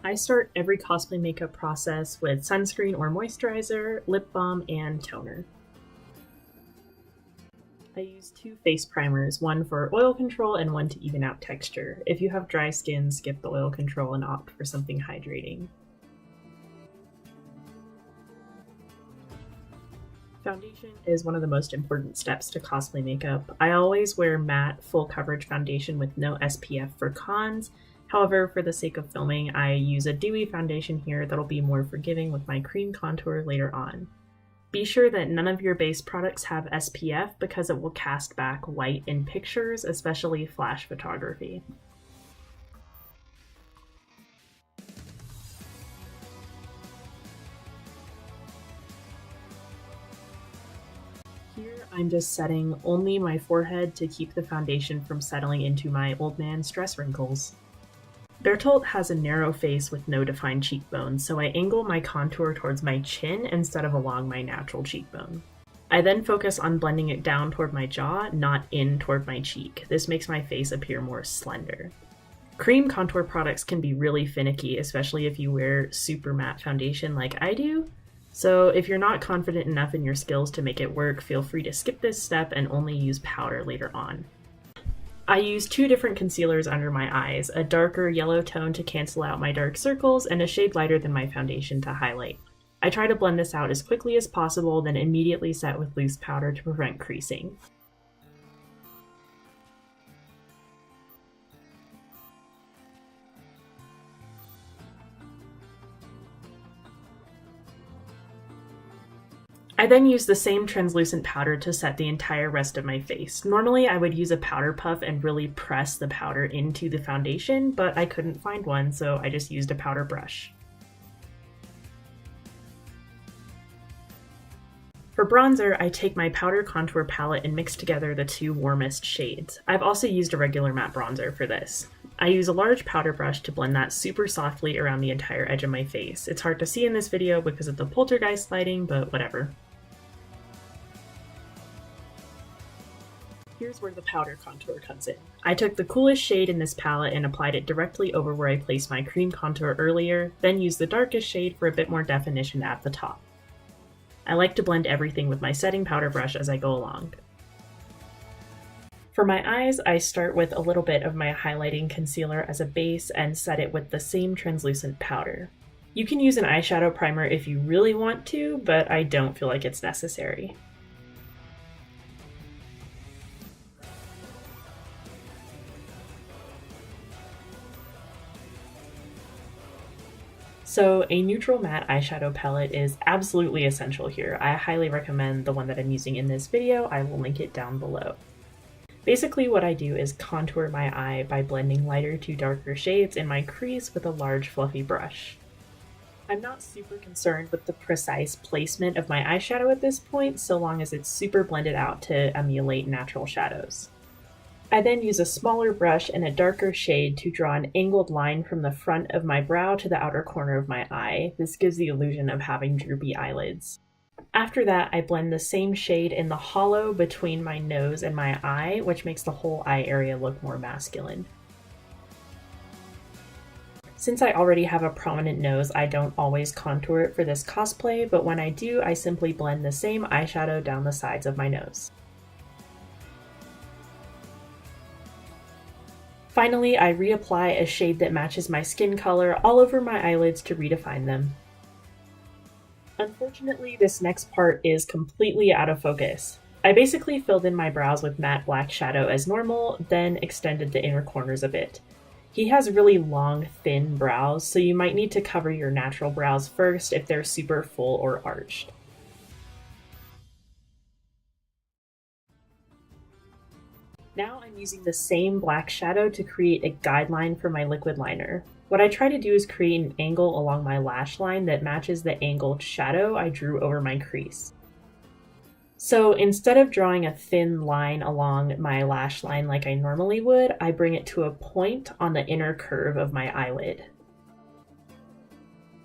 I start every cosplay makeup process with sunscreen or moisturizer, lip balm, and toner. I use 2 face primers, one for oil control and one to even out texture. If you have dry skin, skip the oil control and opt for something hydrating. Foundation is one of the most important steps to cosplay makeup. I always wear matte, full coverage foundation with no SPF for cons. However, for the sake of filming, I use a dewy foundation here that'll be more forgiving with my cream contour later on. Be sure that none of your base products have SPF because it will cast back light in pictures, especially flash photography. Here I'm just setting only my forehead to keep the foundation from settling into my old man stress wrinkles. Bertolt has a narrow face with no defined cheekbones, so I angle my contour towards my chin instead of along my natural cheekbone. I then focus on blending it down toward my jaw, not in toward my cheek. This makes my face appear more slender. Cream contour products can be really finicky, especially if you wear super matte foundation like I do. So if you're not confident enough in your skills to make it work, feel free to skip this step and only use powder later on. I use 2 different concealers under my eyes, a darker yellow tone to cancel out my dark circles and a shade lighter than my foundation to highlight. I try to blend this out as quickly as possible, then immediately set with loose powder to prevent creasing. I then use the same translucent powder to set the entire rest of my face. Normally I would use a powder puff and really press the powder into the foundation, but I couldn't find one, so I just used a powder brush. For bronzer, I take my powder contour palette and mix together the 2 warmest shades. I've also used a regular matte bronzer for this. I use a large powder brush to blend that super softly around the entire edge of my face. It's hard to see in this video because of the poltergeist lighting, but whatever. Here's where the powder contour comes in. I took the coolest shade in this palette and applied it directly over where I placed my cream contour earlier, then used the darkest shade for a bit more definition at the top. I like to blend everything with my setting powder brush as I go along. For my eyes, I start with a little bit of my highlighting concealer as a base and set it with the same translucent powder. You can use an eyeshadow primer if you really want to, but I don't feel like it's necessary. So a neutral matte eyeshadow palette is absolutely essential here. I highly recommend the one that I'm using in this video. I will link it down below. Basically what I do is contour my eye by blending lighter to darker shades in my crease with a large fluffy brush. I'm not super concerned with the precise placement of my eyeshadow at this point, so long as it's super blended out to emulate natural shadows. I then use a smaller brush and a darker shade to draw an angled line from the front of my brow to the outer corner of my eye. This gives the illusion of having droopy eyelids. After that, I blend the same shade in the hollow between my nose and my eye, which makes the whole eye area look more masculine. Since I already have a prominent nose, I don't always contour it for this cosplay, but when I do, I simply blend the same eyeshadow down the sides of my nose. Finally, I reapply a shade that matches my skin color all over my eyelids to redefine them. Unfortunately, this next part is completely out of focus. I basically filled in my brows with matte black shadow as normal, then extended the inner corners a bit. He has really long, thin brows, so you might need to cover your natural brows first if they're super full or arched. Now I'm using the same black shadow to create a guideline for my liquid liner. What I try to do is create an angle along my lash line that matches the angled shadow I drew over my crease. So instead of drawing a thin line along my lash line like I normally would, I bring it to a point on the inner curve of my eyelid.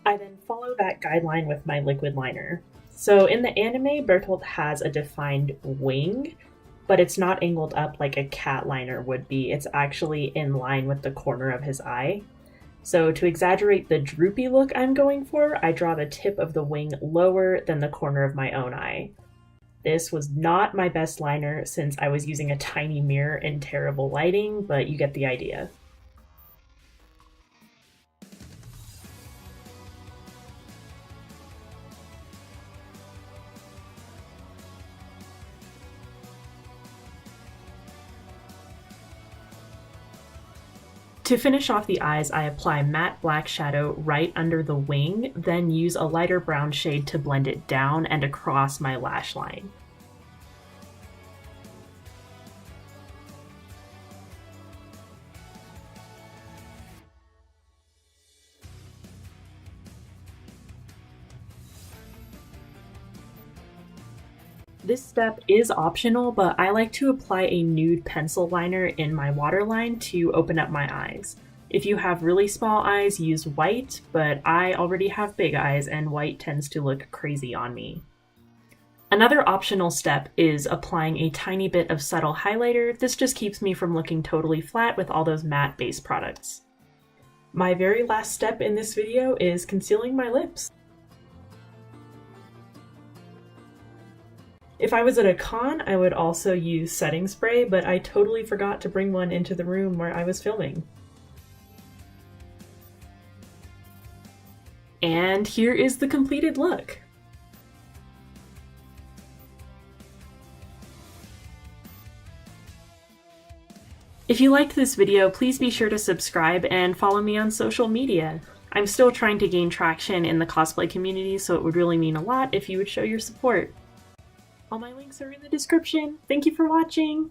I then follow that guideline with my liquid liner. So in the anime, Bertolt has a defined wing, but it's not angled up like a cat liner would be. It's actually in line with the corner of his eye. So to exaggerate the droopy look I'm going for, I draw the tip of the wing lower than the corner of my own eye. This was not my best liner since I was using a tiny mirror in terrible lighting, but you get the idea. To finish off the eyes, I apply matte black shadow right under the wing, then use a lighter brown shade to blend it down and across my lash line. This step is optional, but I like to apply a nude pencil liner in my waterline to open up my eyes. If you have really small eyes, use white, but I already have big eyes and white tends to look crazy on me. Another optional step is applying a tiny bit of subtle highlighter. This just keeps me from looking totally flat with all those matte base products. My very last step in this video is concealing my lips. If I was at a con, I would also use setting spray, but I totally forgot to bring one into the room where I was filming. And here is the completed look. If you liked this video, please be sure to subscribe and follow me on social media. I'm still trying to gain traction in the cosplay community, so it would really mean a lot if you would show your support. All my links are in the description. Thank you for watching!